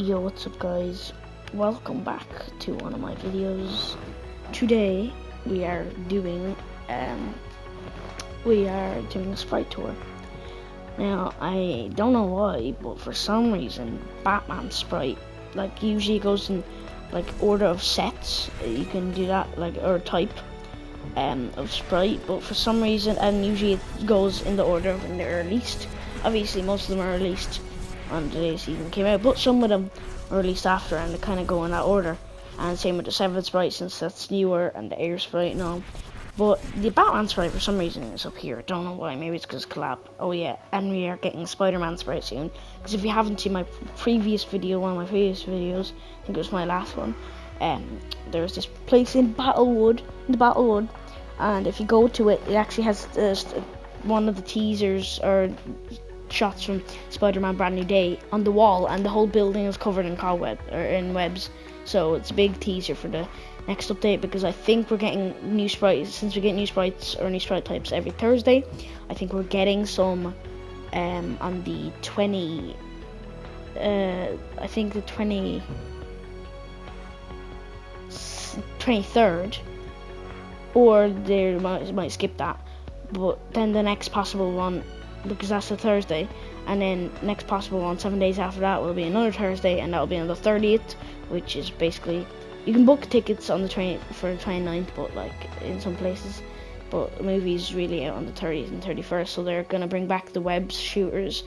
Yo, what's up guys? Welcome back to one of my videos. Today we are doing a Sprite tour. Now I don't know why, but for some reason Batman Sprite usually goes in order of sets. You can do that or type of Sprite, but for some reason, and usually it goes in the order of when they're released. Obviously most of them are released on the day the season came out, but some of them are released after and they kind of go in that order. And same with the 7 Sprite, since that's newer, and the Air Sprite and all. But the Batman Sprite for some reason is up here. I don't know why, maybe it's because collab. Oh yeah, and we are getting Spider-Man Sprite soon. Because if you haven't seen my previous video, one of my previous videos, I think it was my last one, there's this place in Battlewood, and if you go to it, it actually has one of the teasers or shots from Spider-Man Brand New Day on the wall, and the whole building is covered in webs. So it's a big teaser for the next update, because I think we're getting new sprites. Since we get new sprites or new sprite types every Thursday, I think we're getting some on the 23rd, or they might skip that. But then the next possible one, because that's a Thursday, and then next possible one 7 days after that will be another Thursday, and that will be on the 30th, which is basically, you can book tickets on the for the 29th, but in some places, but the movie's really out on the 30th and 31st, so they're gonna bring back the web shooters,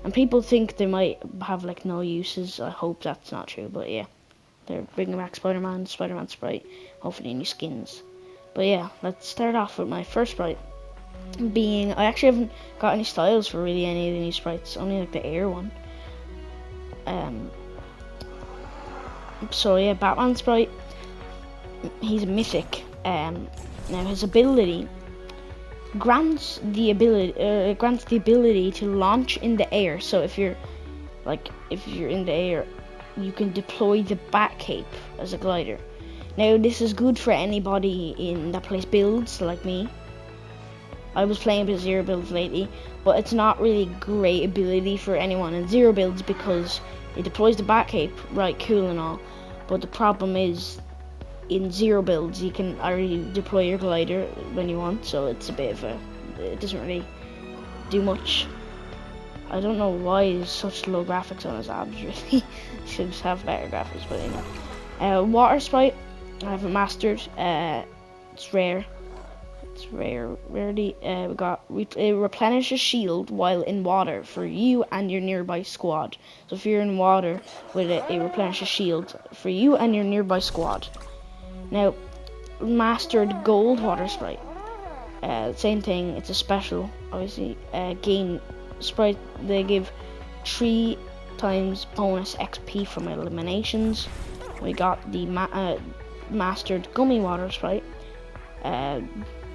and people think they might have no uses. I hope that's not true, but yeah, they're bringing back Spider-Man Sprite, hopefully new skins. But yeah, let's start off with my first sprite. I actually haven't got any styles for really any of the new sprites, only the Air one. So yeah, Batman Sprite, he's a mythic. Now his ability grants the ability to launch in the air. So if you're in the air, you can deploy the bat cape as a glider. Now this is good for anybody that plays builds like me. I was playing a bit zero builds lately, but it's not really great ability for anyone in zero builds, because it deploys the bat cape, right, cool and all, but the problem is in zero builds you can already deploy your glider when you want, so it's a bit of it doesn't really do much. I don't know why there's such low graphics on his abs, really. Should just have better graphics, but anyway. Water Sprite, I haven't mastered. It's rare. Rarely. We got replenish a shield while in water for you and your nearby squad. So if you're in water with it replenish a shield for you and your nearby squad. Now, mastered gold water sprite. Same thing. It's a special, obviously. Gain sprite. They give 3 times bonus XP from eliminations. We got the mastered gummy water sprite.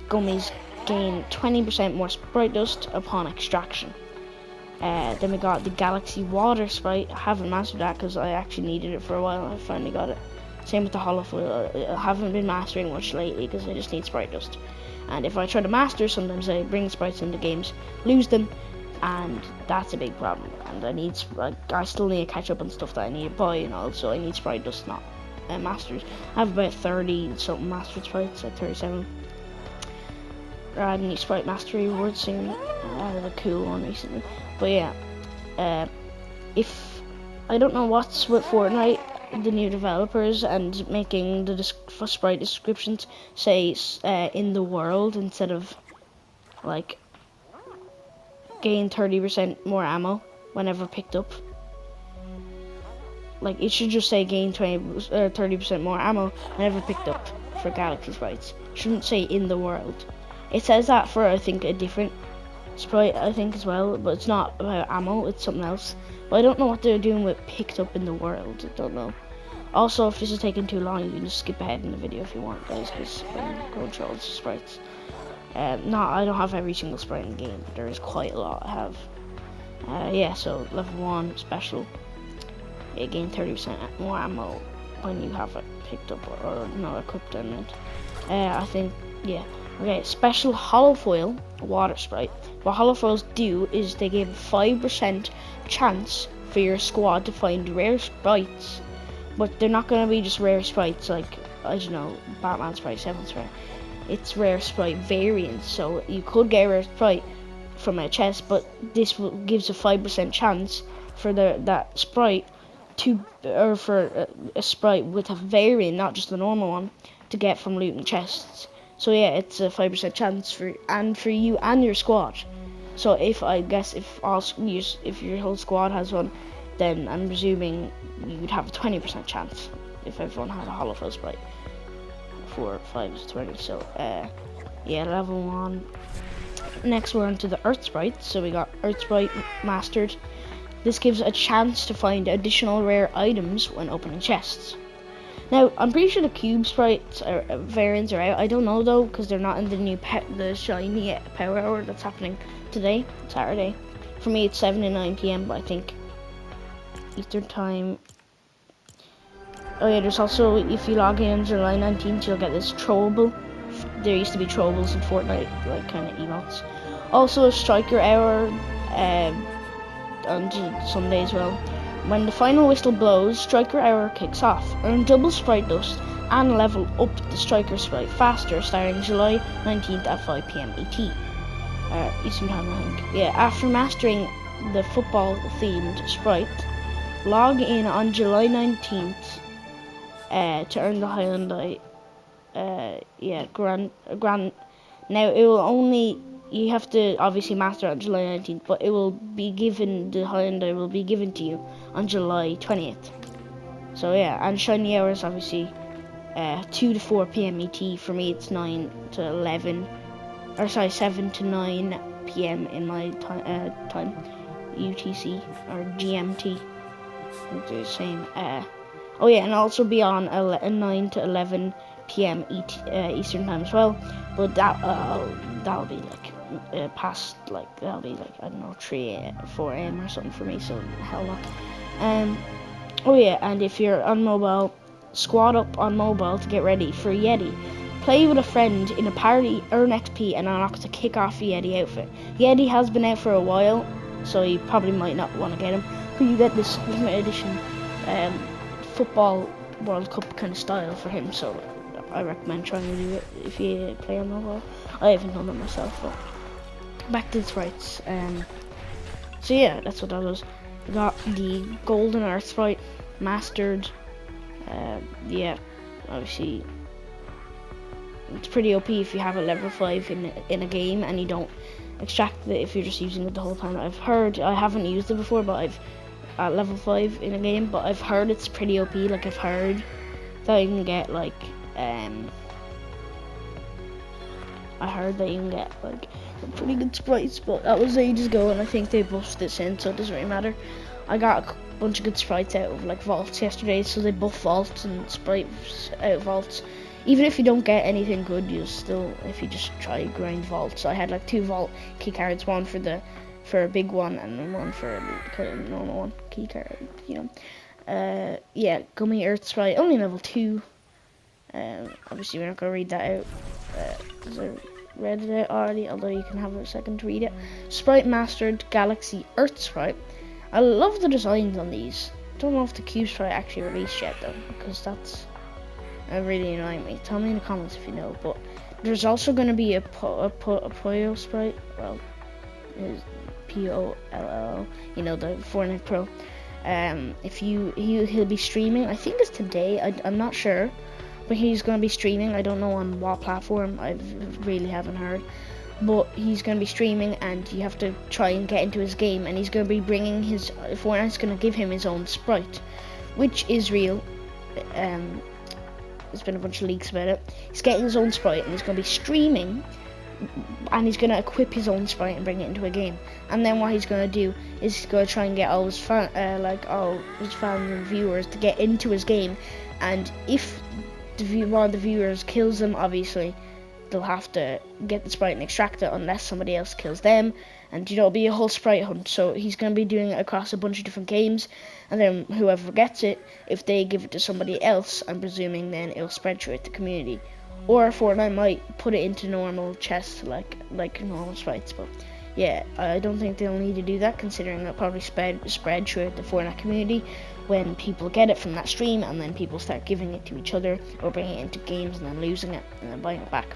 Gummies gain 20% more sprite dust upon extraction. Then we got the Galaxy Water Sprite. I haven't mastered that because I actually needed it for a while. I finally got it. Same with the Holofoil. I haven't been mastering much lately because I just need sprite dust. And if I try to master, sometimes I bring sprites into games, lose them, and that's a big problem. And I still need to catch up on stuff that I need to buy and all, so I need sprite dust, not masters. I have about 30 something mastered sprites, 37. I had a new Sprite Mastery Award soon. I had a cool one recently. But yeah, if I don't know what's with Fortnite, the new developers, and making the Sprite descriptions say in the world instead of gain 30% more ammo whenever picked up. It should just say gain 30% more ammo whenever picked up for Galaxy Sprites. It shouldn't say in the world. It says that for, I think, a different sprite, I think, as well, but it's not about ammo, it's something else. But I don't know what they're doing with picked up in the world, I don't know. Also, if this is taking too long, you can just skip ahead in the video if you want, guys, because I'm going through all the sprites. No, I don't have every single sprite in the game, but there is quite a lot I have. Yeah, so level 1, special. It gain 30% more ammo when you have it picked up, or no, equipped, I meant. I think, yeah. Okay, special holofoil water sprite. What holofoils do is they give 5% chance for your squad to find rare sprites, but they're not going to be just rare sprites like, I don't know, Batman sprite, 7 sprite. It's rare sprite variants, so you could get a rare sprite from a chest, but this gives a 5% chance for that sprite to, or for a sprite with a variant, not just the normal one, to get from looting chests. So yeah, it's a 5% chance for you and your squad. So if your whole squad has one, then I'm presuming you'd have a 20% chance if everyone had a hollow sprite. 4, 5 is 20. So yeah, level 1. Next we're onto the Earth Sprite. So we got Earth Sprite mastered. This gives a chance to find additional rare items when opening chests. Now, I'm pretty sure the Cube Sprites variants are out. I don't know though, because they're not in the new the shiny Power Hour that's happening today, Saturday. For me, it's 7 to 9 p.m. But I think Eastern time. Oh yeah, there's also, if you log in on July 19th, you'll get this throwable. There used to be throwables in Fortnite, like kind of emotes. Also, a Striker Hour on Sunday as well. When the final whistle blows, Striker Hour kicks off. Earn double Sprite Dust and level up the Striker Sprite faster starting July 19th at 5 p.m. ET. Eastern time, I think. Yeah, after mastering the football-themed Sprite, log in on July 19th to earn the Highland Eye. Grand. Now, it will only... You have to obviously master it on July 19th, but it will be given, the Highlander will be given to you on July 20th. So yeah, and shiny hours obviously 2 to 4 p.m. ET. For me it's 9 to 11, or sorry, 7 to 9 p.m. in my time, UTC or GMT. It's the same. Oh yeah, and also be on 9 to 11 p.m. Eastern time as well. But that'll be like past, like that'll be like, I don't know, 3 4 a.m. or something for me. So hell no. Oh yeah, and if you're on mobile, squad up on mobile to get ready for Yeti. Play with a friend in a party, earn XP, and unlock the kick-off Yeti outfit. Yeti has been out for a while, so you probably might not want to get him. But you get this limited edition football World Cup kind of style for him, so I recommend trying to do it if you play on mobile. I haven't done it myself, but back to the sprites. So yeah, that's what that was. We got the Golden Earth Sprite mastered. Yeah, obviously it's pretty OP if you have it level 5 in a game and you don't extract it if you're just using it the whole time. I've heard, I haven't used it before, but I've at level 5 in a game, but I've heard it's pretty OP. Like I've heard that you can get like I heard that you can get like pretty good sprites, but that was ages ago and I think they buffed this in, so it doesn't really matter. I got a bunch of good sprites out of like vaults yesterday, so they buff vaults and sprites out of vaults. Even if you don't get anything good, you still, if you just try grind vaults. I had like 2 vault key cards, one for a big one and then one for a kind of normal one key card, you know. Yeah, Gummy Earth Sprite, only level 2. Obviously we're not gonna read that out because I read it out already, although you can have a second to read it. Sprite mastered Galaxy Earth Sprite. I love the designs on these. Don't know if the Cube Sprite actually released yet though, because that's really annoying me. Tell me in the comments if you know. But there's also going to be a Poyo Sprite. Well, is P-O-L-L, you know, the Fortnite Pro. If he'll be streaming. I think it's today. I'm not sure, but he's going to be streaming. I don't know on what platform. I really haven't heard. But he's going to be streaming, and you have to try and get into his game. And he's going to be bringing his Fortnite's going to give him his own sprite, which is real. There's been a bunch of leaks about it. He's getting his own sprite and he's going to be streaming, and he's going to equip his own sprite and bring it into a game. And then what he's going to do is he's going to try and get all his fans and viewers to get into his game. And if one of the viewers kills them, obviously they'll have to get the sprite and extract it unless somebody else kills them. And you know, it'll be a whole sprite hunt. So he's going to be doing it across a bunch of different games, and then whoever gets it, if they give it to somebody else, I'm presuming then it'll spread throughout the community. Or Fortnite might put it into normal chests like normal sprites. But yeah, I don't think they'll need to do that, considering it'll probably spread throughout the Fortnite community when people get it from that stream, and then people start giving it to each other or bringing it into games and then losing it and then buying it back.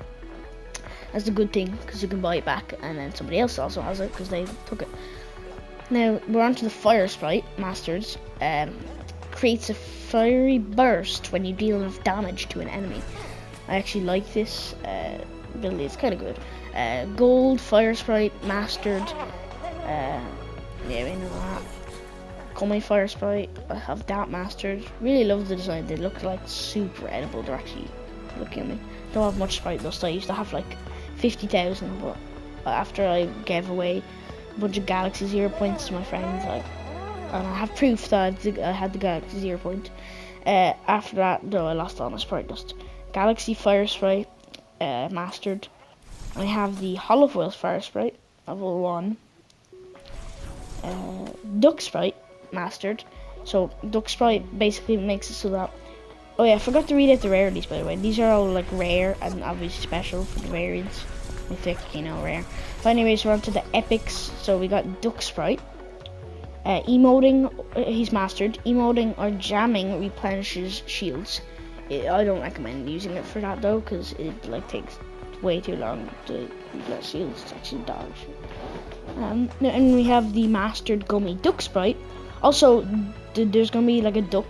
That's a good thing, because you can buy it back and then somebody else also has it because they took it. Now we're on to the Fire Sprite Masters. Creates a fiery burst when you deal enough damage to an enemy. I actually like this ability, it's kind of good. Gold Fire Sprite Mastered. Yeah, we know that. Gummy Fire Sprite, I have that mastered. Really love the design, they look like super edible. They're actually looking at me. Don't have much Sprite dust. I used to have like 50,000, but after I gave away a bunch of Galaxy 0 points to my friends, and I have proof that I had the Galaxy 0 point. After that, though, I lost all my Sprite dust. Galaxy Fire Sprite Mastered. I have the Hollow Foils Fire Sprite, level 1. Duck Sprite Mastered. So Duck Sprite basically makes it so that, oh yeah, I forgot to read out the rarities, by the way. These are all like rare and obviously special for the variants. Mythic, rare. But anyways, we're on to the epics. So we got Duck Sprite. Emoting, he's mastered. Emoting or jamming replenishes shields. I don't recommend using it for that though, because it like takes way too long to replenish shields. It's actually dodge. And we have the mastered gummy Duck Sprite. Also, there's gonna be like a duck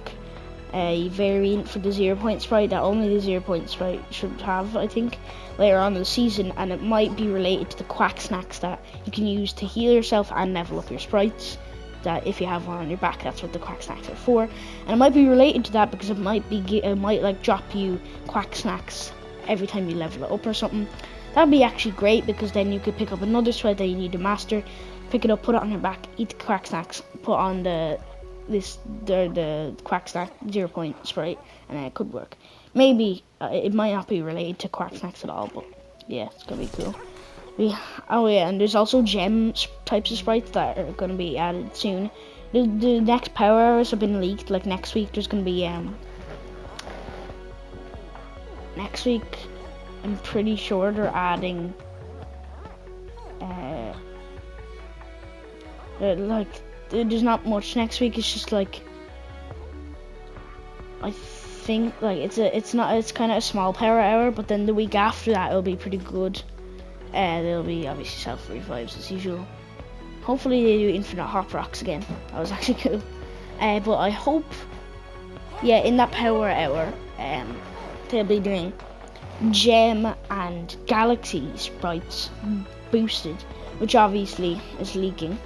variant for the 0 point sprite that only the 0 point sprite should have, I think, later on in the season, and it might be related to the quack snacks that you can use to heal yourself and level up your sprites. That if you have one on your back, that's what the quack snacks are for. And it might be related to that because it might like drop you quack snacks every time you level it up or something. That'd be actually great, because then you could pick up another sprite that you need to master, pick it up, put it on your back, eat the quack snacks, put on the quack snack 0 point sprite, and then it could work. Maybe it might not be related to quack snacks at all, but yeah, it's gonna be cool. Oh yeah, and there's also gem types of sprites that are gonna be added soon. The next power hours have been leaked. Like next week, there's gonna be next week, I'm pretty sure they're adding like there's not much next week. It's just like, I think like it's kind of a small power hour, but then the week after that it'll be pretty good. There'll be obviously self revives as usual. Hopefully they do infinite hop rocks again. That was actually cool. But I hope, yeah, in that power hour, they'll be doing gem and galaxy sprites boosted, which obviously is leaking.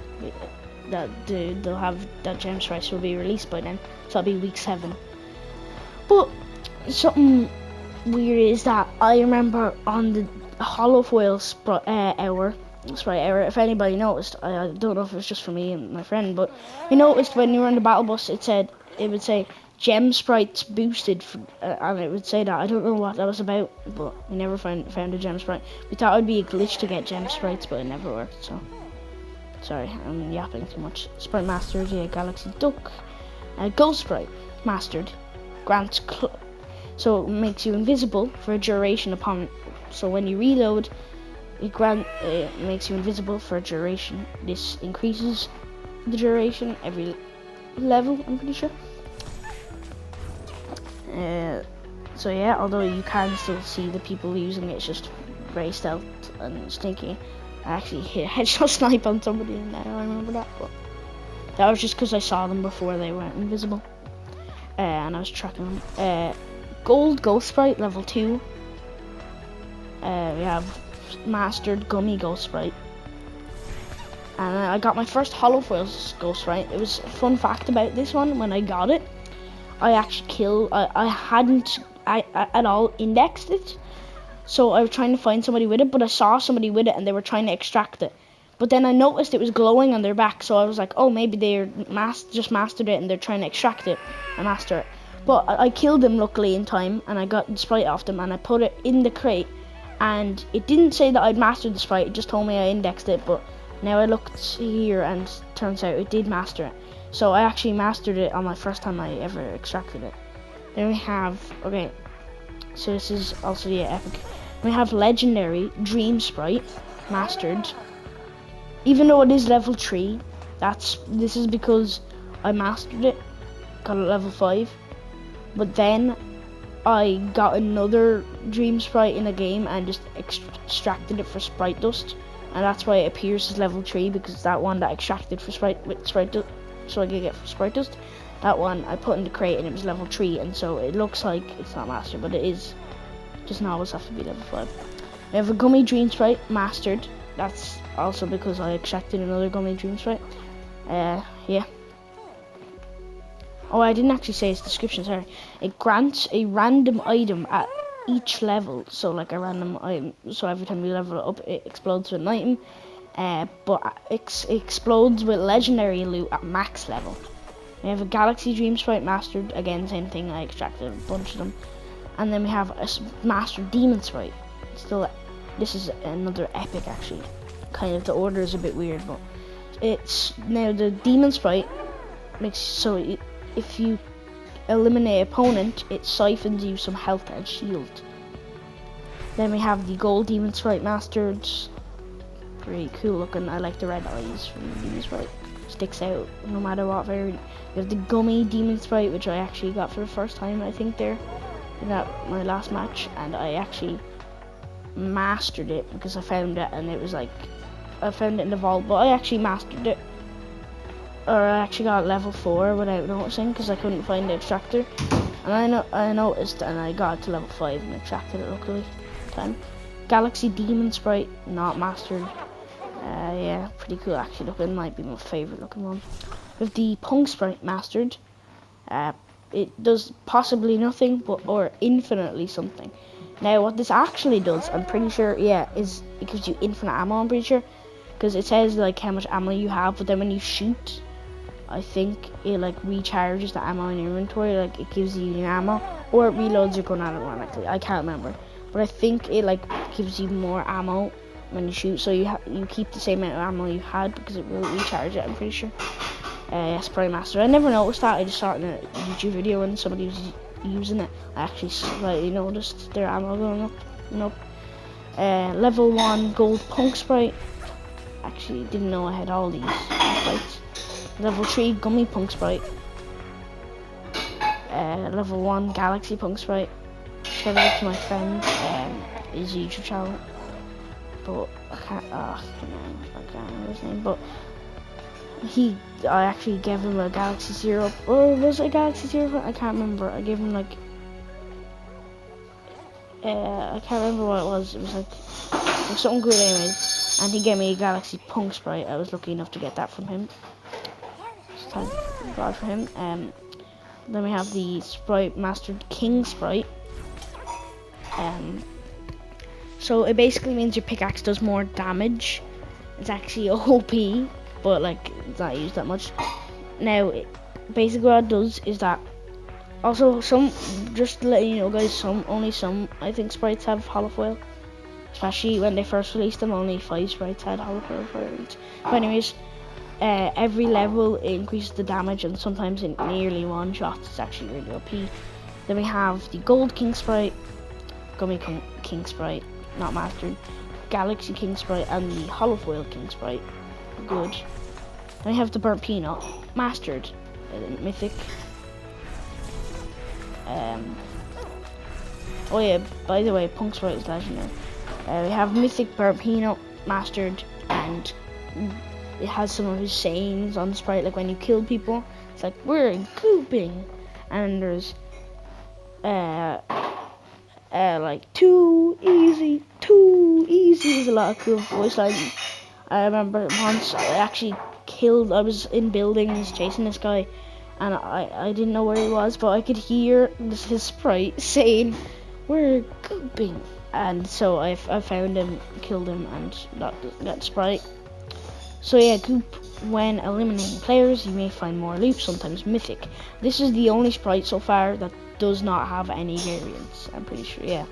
That they'll have that gem sprites will be released by then, so that'll be week 7. But something weird is that I remember on the Hollow Foil Sprite hour, if anybody noticed, I don't know if it was just for me and my friend, but we noticed when you were in the battle bus, it would say gem sprites boosted, and it would say that. I don't know what that was about, but we never found a gem sprite. We thought it would be a glitch to get gem sprites, but it never worked, so sorry, I'm yapping too much. Sprite Masters, yeah, Galaxy Duck. Ghost Sprite Mastered grants so it makes you invisible for a duration upon. So when you reload, it makes you invisible for a duration. This increases the duration every level, I'm pretty sure. So yeah, although you can still see the people using it, it's just very stealth and sneaky. I actually hit a headshot snipe on somebody in there, I remember that, but that was just because I saw them before they went invisible. And I was tracking them. Gold Ghost Sprite level 2. We have mastered gummy Ghost Sprite, and I got my first Hollow Foils Ghost Sprite. It was a fun fact about this one. When I got it, I actually I hadn't at all indexed it, so I was trying to find somebody with it, but I saw somebody with it and they were trying to extract it. But then I noticed it was glowing on their back, so I was like, oh, maybe they're just mastered it and they're trying to extract it and master it. But I killed them luckily in time, and I got the sprite off them, and I put it in the crate. And it didn't say that I'd mastered the sprite, it just told me I indexed it, but now I looked here and turns out it did master it. So I actually mastered it on my first time I ever extracted it. Then we have, okay, so this is also, yeah, epic. We have legendary Dream Sprite, mastered. even though it is level 3, this is because I mastered it, got it level 5, but then I got another dream sprite in a game and just extracted it for sprite dust, and that's why it appears as level 3, because that one that I extracted for sprite dust, so I could get sprite dust, that one I put in the crate and it was level 3, and so it looks like it's not mastered, but it is. Just now always have to be level 5. We have a gummy dream sprite mastered. That's also because I extracted another gummy dream sprite. Yeah. Oh, I didn't actually say its description, sorry. It grants a random item at each level. So like a random item. So every time you level it up, it explodes with an item. But it explodes with legendary loot at max level. We have a galaxy dream sprite mastered. Again, same thing, I extracted a bunch of them. And then we have a mastered demon sprite. This is another epic actually. Kind of the order is a bit weird, but it's now the demon sprite makes so if you eliminate opponent, it siphons you some health and shield. Then we have the gold demon sprite mastered. Pretty cool looking. I like the red eyes from the demon sprite. Sticks out no matter what variant. We have the gummy demon sprite, which I actually got for the first time, I think, there in my last match, and I actually mastered it because I found it, and it was like I found it in the vault, but I actually mastered it, or I actually got level 4 without noticing because I couldn't find the extractor, and I noticed, and I got it to level 5 and extracted it luckily. Galaxy demon sprite not mastered. Yeah, pretty cool actually looking. Might be my favorite looking one. With the punk sprite mastered, it does possibly nothing, or infinitely something. Now what this actually does, I'm pretty sure, is it gives you infinite ammo, I'm pretty sure, because it says like how much ammo you have, but then when you shoot, I think it like recharges the ammo in your inventory, like it gives you new ammo, or it reloads your gun automatically. I can't remember, but I think it like gives you more ammo when you shoot, so you keep the same amount of ammo you had because it will recharge it, I'm pretty sure. Sprite master. I never noticed that. I just saw it in a YouTube video and somebody was using it. I actually slightly noticed their ammo going up. Level 1 gold punk sprite. Actually didn't know I had all these sprites. Level 3 gummy punk sprite. Level 1 galaxy punk sprite. Shout out to my friend, his YouTube channel. But I can't remember his name, but I actually gave him a Galaxy Zero, or was it a Galaxy Zero? I can't remember. I gave him like, I can't remember what it was. It was something good anyways. And he gave me a Galaxy Punk Sprite. I was lucky enough to get that from him. So thank God for him. Then we have the Sprite Mastered King Sprite. So it basically means your pickaxe does more damage. It's actually OP. But like it's not used that much. Now basically what it does is that also just to let you know guys, only some I think sprites have hollow foil, especially when they first released them. Only 5 sprites had hollow foil variants. But anyways, every level it increases the damage, and sometimes in nearly one shot. It's actually really OP. Then we have the gold king sprite, gummy king sprite not mastered, galaxy king sprite, and the hollow foil king sprite. Good. Then we have the burnt peanut mastered, mythic. Oh yeah, by the way, punk sprite is legendary. We have mythic burnt peanut mastered, and it has some of his sayings on the sprite, like when you kill people, it's like we're gooping, and there's like too easy. There's a lot of cool voice lines. I remember once I was in buildings chasing this guy, and I didn't know where he was, but I could hear his sprite saying, "We're gooping," and so I found him, killed him, and got that sprite. So yeah, goop. When eliminating players, you may find more loot, sometimes mythic. This is the only sprite so far that does not have any variants, I'm pretty sure, yeah.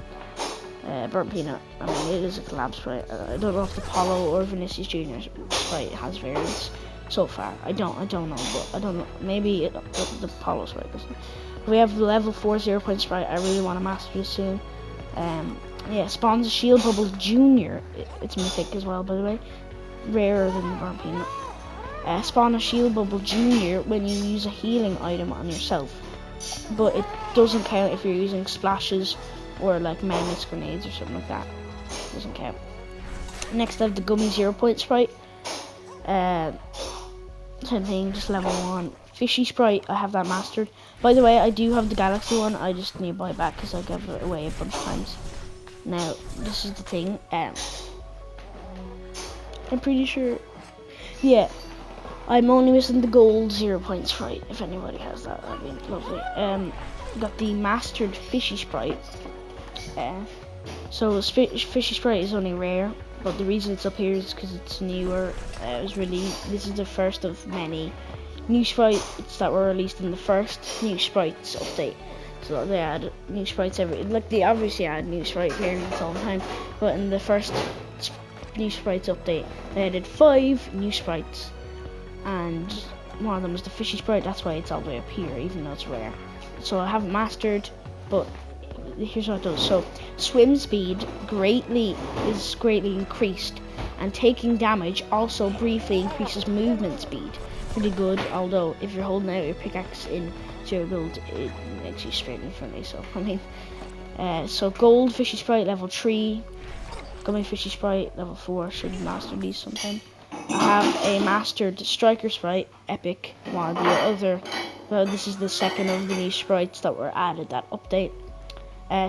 Burnt peanut, I mean, it is a collab sprite. I don't know if the Polo or Vinicius Jr. sprite has variants so far. I don't know, but I don't know. Maybe the Polo sprite doesn't. We have the level 4 0-point sprite. I really want to master this soon. Yeah, spawns a shield bubble junior. It's mythic as well, by the way. rarer than the burnt peanut. Spawn a shield bubble junior when you use a healing item on yourself, but it doesn't count if you're using splashes or like menace grenades or something like that. It doesn't count. Next I have the gummy 0 point sprite. Same thing, just level 1. Fishy sprite, I have that mastered. By the way, I do have the galaxy one, I just need to buy it back because I gave it away a bunch of times. Now, this is the thing, I'm pretty sure, yeah, I'm only missing the gold 0 point sprite. If anybody has that, that'd be lovely. Got the mastered fishy sprite. So fishy sprite is only rare, but the reason it's up here is because it's newer. This is the first of many new sprites that were released in the first new sprites update. So they add new sprites they obviously add new sprite variants all the time, but in the first new sprites update, they added 5 new sprites, and one of them is the fishy sprite. That's why it's all the way up here, even though it's rare. So I haven't mastered, but here's what it does. So swim speed is greatly increased, and taking damage also briefly increases movement speed. Pretty good, although if you're holding out your pickaxe in zero build, it makes you straight in front of you. So I mean, so gold fishy sprite level 3, gummy fishy sprite level 4. Should master these sometime. I have a mastered striker sprite, epic. One of the other, well, this is the second of the new sprites that were added that update.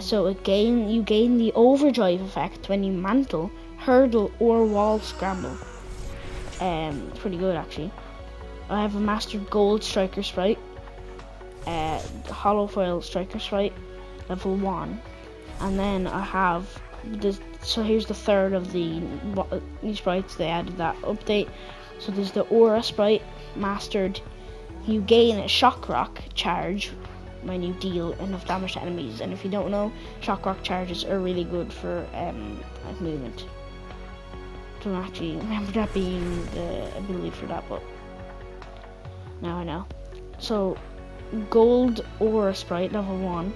So you gain the overdrive effect when you mantle, hurdle, or wall scramble. Pretty good actually. I have a mastered gold striker sprite, hollow foil striker sprite, level 1, and then I have this. So here's the third of the new sprites they added that update. So there's the aura sprite, mastered. You gain a shock rock charge when you deal enough damage to enemies, and if you don't know, shock rock charges are really good for like movement. Don't actually remember that being the ability for that, but now I know. So gold aura sprite level 1,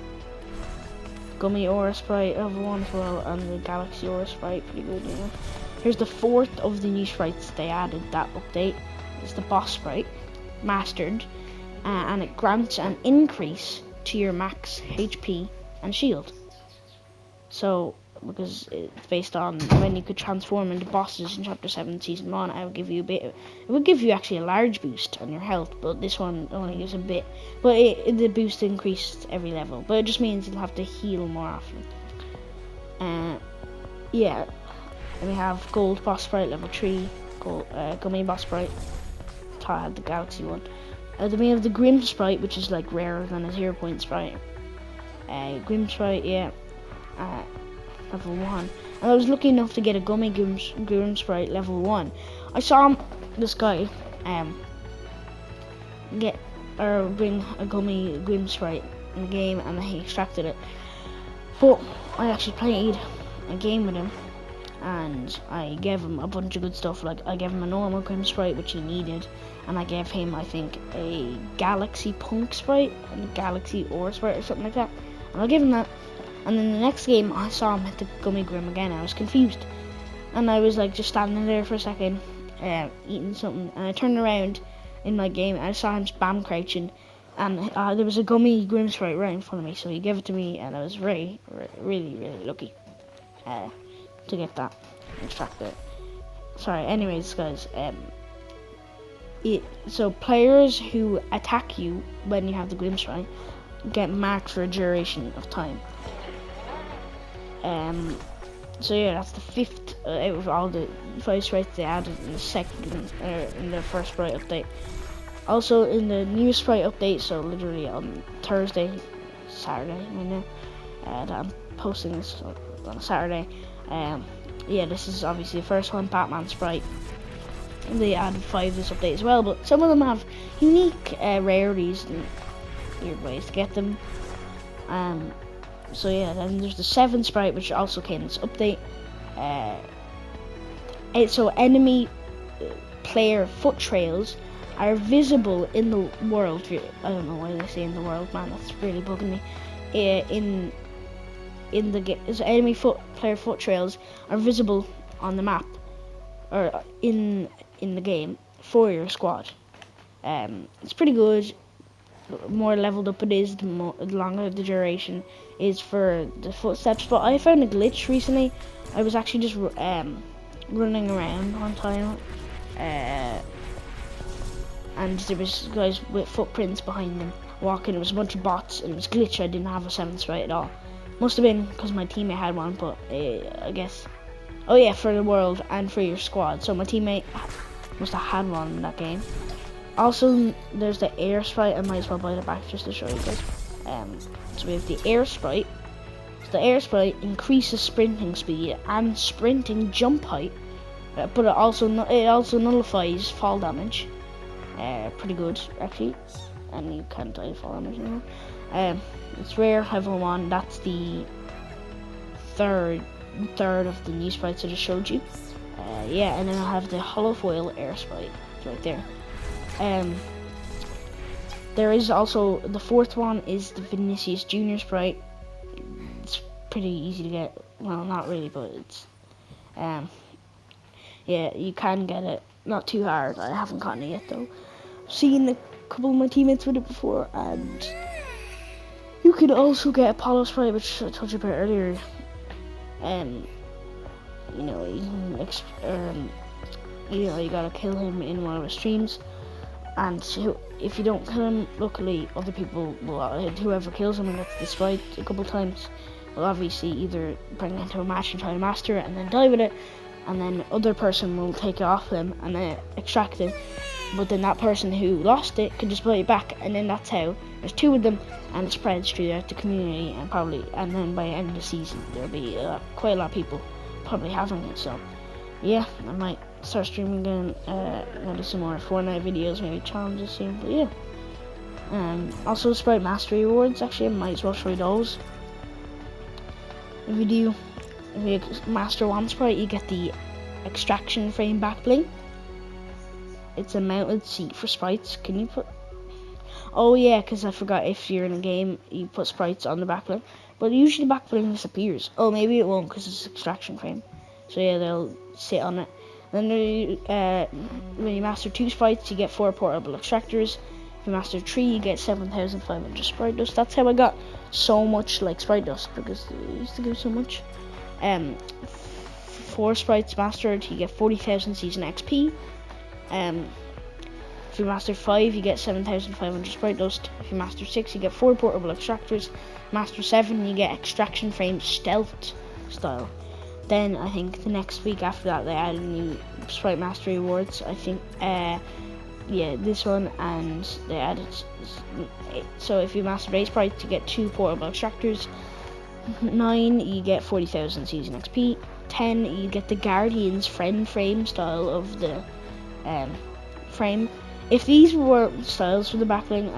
gummy aura sprite level 1 as well, and the galaxy aura sprite, pretty good, you know. Here's the fourth of the new sprites they added that update. It's the boss sprite, mastered. And it grants an increase to your max HP and shield. So, because it's based on when you could transform into bosses in Chapter 7 Season 1, it would give you actually a large boost on your health, but this one only gives a bit. But the boost increased every level, but it just means you'll have to heal more often. Yeah, and we have gold boss sprite level 3, gold, gummy boss sprite. I had the galaxy one. Then we have the Grim sprite, which is like rarer than a 0 point sprite. Grim sprite, yeah, level 1. And I was lucky enough to get a gummy Grim sprite level 1. I saw this guy bring a gummy Grim sprite in the game, and he extracted it. But I actually played a game with him, and I gave him a bunch of good stuff. Like I gave him a normal Grim sprite, which he needed, and I gave him, I think, a galaxy punk sprite and a galaxy ore sprite or something like that, and I gave him that. And then the next game I saw him hit the gummy Grim again. I was confused, and I was like just standing there for a second eating something, and I turned around in my game and I saw him spam crouching, and there was a gummy Grim sprite right in front of me, so he gave it to me, and I was really lucky to get that extracted. Sorry, anyways guys, so players who attack you when you have the Grim sprite get marked for a duration of time. So yeah, that's the 5th out of all the 5 sprites they added in the first sprite update. Also in the new sprite update, so literally on Saturday right now, that I'm posting this on Saturday. Yeah, this is obviously the first one, Batman sprite. They added 5 this update as well, but some of them have unique rarities and weird ways to get them. So yeah, then there's the 7 sprite, which also came in this update. So enemy player foot trails are visible in the world. I don't know why they say in the world, man, that's really bugging me. In the game, so enemy player foot trails are visible on the map or in the game for your squad. It's pretty good. The more leveled up it is, the longer the duration is for the footsteps. But I found a glitch recently. I was actually just running around one time, and there was guys with footprints behind them walking. It was a bunch of bots, and it was glitch. I didn't have a 7th Sprite at all. Must have been because my teammate had one, but I guess. Oh yeah, for the world and for your squad. So my teammate must have had one in that game. Also, there's the air sprite. I might as well buy it back just to show you guys. So we have the air sprite. So the air sprite increases sprinting speed and sprinting jump height, but it also nullifies fall damage. Pretty good actually, and you can't die of fall damage anymore. It's rare, level 1. That's the third of the new sprites I just showed you. Yeah, and then I have the hollow foil air sprite right there. There is also the 4th one is the Vinicius Junior sprite. It's pretty easy to get. Well, not really, but it's yeah, you can get it. Not too hard. I haven't gotten it yet though. I've seen a couple of my teammates with it before, and you can also get Apollo sprite, which I told you about earlier. You know, you gotta kill him in one of the streams, and if you don't kill him, luckily other people will, whoever kills him and gets the sprite a couple times, will obviously either bring it into a match and try to master it and then die with it, and then other person will take it off them and then extract it, but then that person who lost it can just buy it back, and then that's how there's 2 of them, and it spreads throughout the community, and then by the end of the season there'll be quite a lot of people probably having it. So yeah, I might start streaming again, maybe some more Fortnite videos, maybe challenges soon, but yeah. Also Sprite Mastery Awards, actually I might as well show you those. If you master one sprite, you get the extraction frame back bling. It's a mounted seat for sprites. Can you put... Oh yeah, because I forgot, if you're in a game you put sprites on the back bling, but usually back bling disappears. Oh, maybe it won't because it's extraction frame, so yeah, they'll sit on it. Then when you master 2 sprites, you get 4 portable extractors. If you master 3, you get 7,500 sprite dust. That's how I got so much like sprite dust, because it used to give so much. 4 sprites mastered, you get 40,000 season XP. If you master 5, you get 7,500 sprite dust. If you master 6, you get 4 portable extractors. Master 7, you get extraction frame stealth style. Then I think the next week after that they added new Sprite Mastery Awards. I think yeah, this one, and they added, so if you master 8 sprites, you get 2 portable extractors. 9, you get 40,000 season XP. 10, you get the Guardian's friend frame style of the frame. If these were styles for the backbling,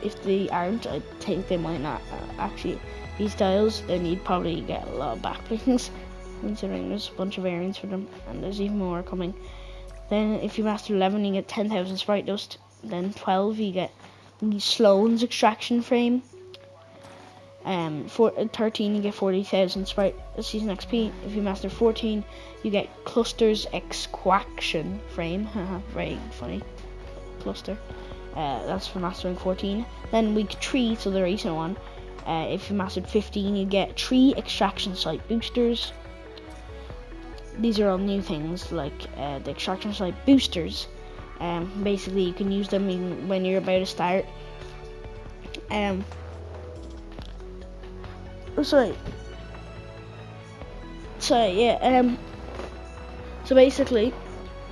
if they aren't, I think they might not actually be styles, then you'd probably get a lot of backblings, considering there's a bunch of variants for them, and there's even more coming. Then if you master 11, you get 10,000 sprite dust. Then 12, you get Sloan's extraction frame. 13, you get 40,000 sprite season XP. If you master 14, you get Cluster's extraction frame. Very funny. Cluster. That's for mastering 14. Then week 3, so the recent one. If you mastered 15, you get 3 extraction site boosters. These are all new things, like the extraction site boosters. Basically, you can use them even when you're about to start. So yeah. So basically,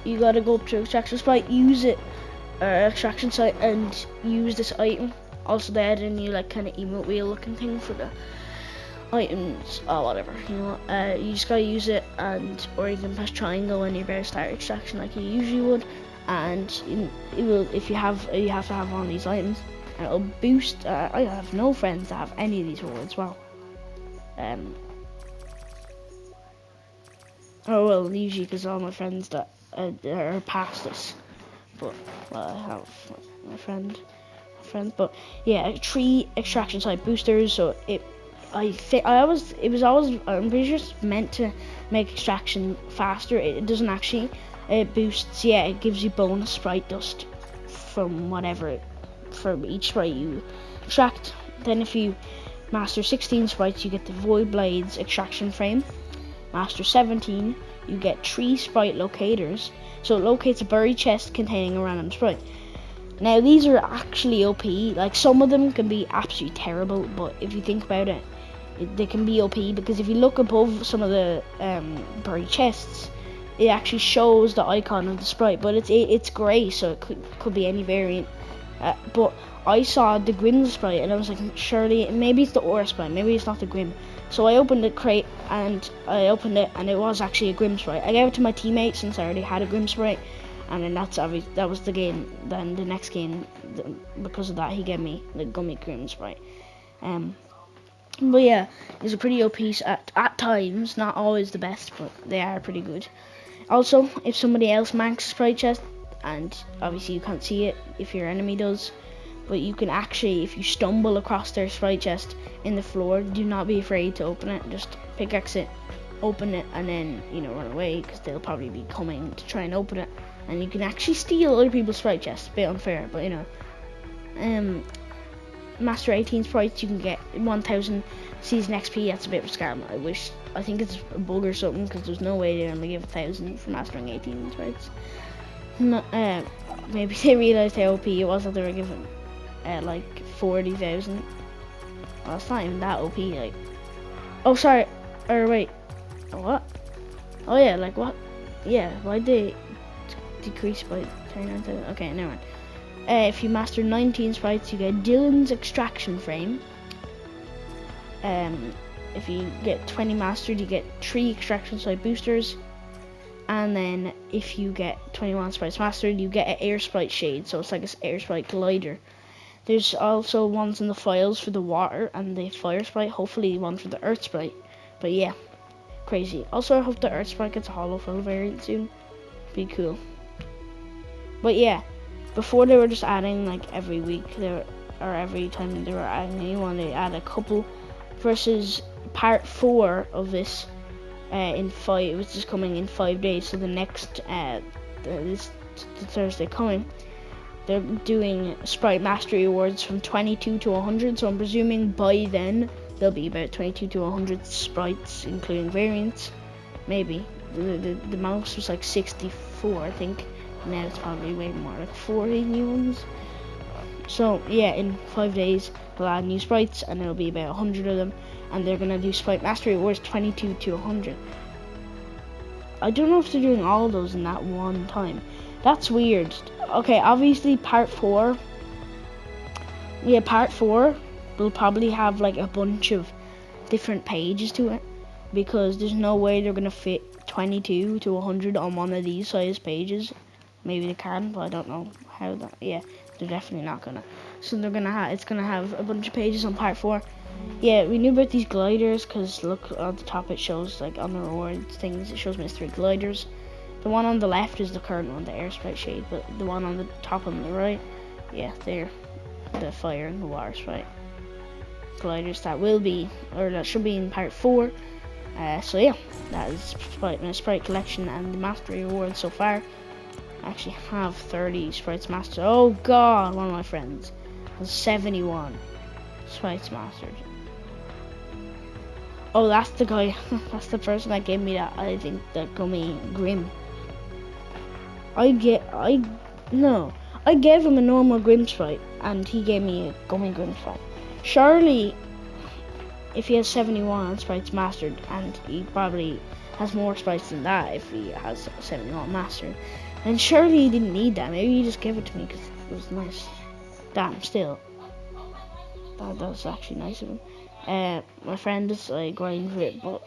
you gotta go up to extraction site, use it, extraction site, and use this item. Also, they added a new like kind of emote wheel looking thing for the items, or whatever, you know. You just gotta use it, or you can press triangle when you're about to start extraction like you usually would, and it will, if you have to have one of these items, and it'll boost. I have no friends that have any of these rewards. Well, oh well, usually because all my friends that are past this, but well, I have my friends, but yeah, 3 extraction site boosters. So I'm pretty sure it's meant to make extraction faster. It doesn't actually. It boosts, yeah, it gives you bonus Sprite dust from whatever, from each Sprite you extract. Then if you master 16 Sprites, you get the Void Blades extraction frame. Master 17, you get 3 Sprite locators. So it locates a buried chest containing a random Sprite. Now these are actually OP, like some of them can be absolutely terrible, but if you think about it, they can be OP, because if you look above some of the buried chests, it actually shows the icon of the Sprite, but it's grey, so it could be any variant. But I saw the Grim Sprite and I was like, surely maybe it's the Aura Sprite, maybe it's not the Grim. So I opened the crate and it was actually a Grim Sprite. I gave it to my teammate since I already had a Grim Sprite, and then that was the game. Then the next game, because of that, he gave me the Gummy Grim Sprite. But yeah, these are pretty OP at times, not always the best, but they are pretty good. Also, if somebody else manks a Sprite chest, and obviously you can't see it if your enemy does, but you can actually, if you stumble across their Sprite chest in the floor, do not be afraid to open it. Just pickaxe it, open it, and then, you know, run away, because they'll probably be coming to try and open it. And you can actually steal other people's Sprite chests. A bit unfair, but you know. Master 18 Sprites, you can get 1000 season XP. That's a bit of a scam. I think it's a bug or something, because there's no way they only give 1000 for mastering 18 Sprites. Maybe they realized how OP it was that they were given like 40,000. Well, it's not even that OP. Like, oh sorry, or wait, what? Oh yeah, like what? Yeah, why'd they decrease by 39,000? Okay, never mind. If you master 19 Sprites, you get Dylan's extraction frame. If you get 20 mastered, you get 3 extraction site boosters. And then if you get 21 Sprites mastered, you get an air Sprite shade, so it's like an air Sprite glider. There's also ones in the files for the water and the fire Sprite, hopefully one for the earth Sprite. But yeah, crazy. Also, I hope the earth Sprite gets a holofill variant soon. Be cool. But yeah, before they were just adding like every week, or every time they were adding a new one, they add a couple. Versus part 4 of this which is coming in 5 days. So the next the Thursday coming, they're doing Sprite Mastery Awards from 22 to 100. So I'm presuming by then there'll be about 22 to 100 sprites, including variants. Maybe the mouse was like 64, I think. Now it's probably way more, like 40 new ones. So yeah, in 5 days they'll add new sprites, and it'll be about 100 of them, and they're gonna do Sprite Mastery Awards 22 to 100. I don't know if they're doing all of those in that one time. That's weird. Okay, obviously part 4. Yeah, part 4 will probably have like a bunch of different pages to it, because there's no way they're gonna fit 22 to 100 on one of these size pages. Maybe they can, but I don't know how that. Yeah, they're definitely not gonna. So they're gonna it's gonna have a bunch of pages on part 4. Yeah, we knew about these gliders, because look on the top, it shows like on the rewards things, it shows mystery gliders. The one on the left is the current one, the air Sprite shade, but the one on the top on the right, yeah, they're the fire and the water Sprite gliders that will be, or that should be in part 4. So yeah, that is my Sprite collection and the Mastery Award so far. I actually have 30 Sprites mastered. Oh god, one of my friends has 71 Sprites mastered. Oh, that's the guy. That's the person that gave me that, I think, that Gummy Grim. I gave him a normal Grim Sprite, and he gave me a Gummy Grim Sprite. Surely, if he has 71 Sprites mastered, and he probably has more Sprites than that if he has 71 mastered, and surely he didn't need that. Maybe he just gave it to me because it was nice. Damn, still. That was actually nice of him. My friend is like grinding for it, but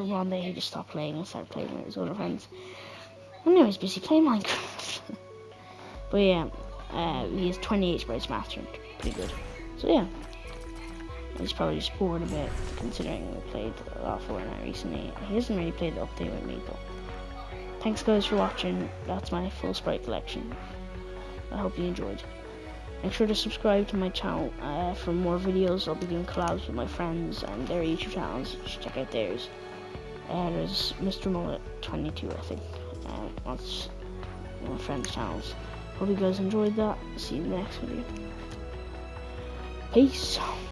one day he just stopped playing and started playing with his other friends. And now he's busy playing Minecraft. But yeah, he has 28 Sprites mastered. Pretty good. So yeah. He's probably just bored a bit, considering we played a lot of Fortnite recently. He hasn't really played the update with me, though. Thanks guys for watching. That's my full Sprite collection. I hope you enjoyed. Make sure to subscribe to my channel for more videos. I'll be doing collabs with my friends and their YouTube channels. Just check out theirs. There's Mr. Mullet 22, I think. my friends' channels. Hope you guys enjoyed that. See you in the next video. Peace.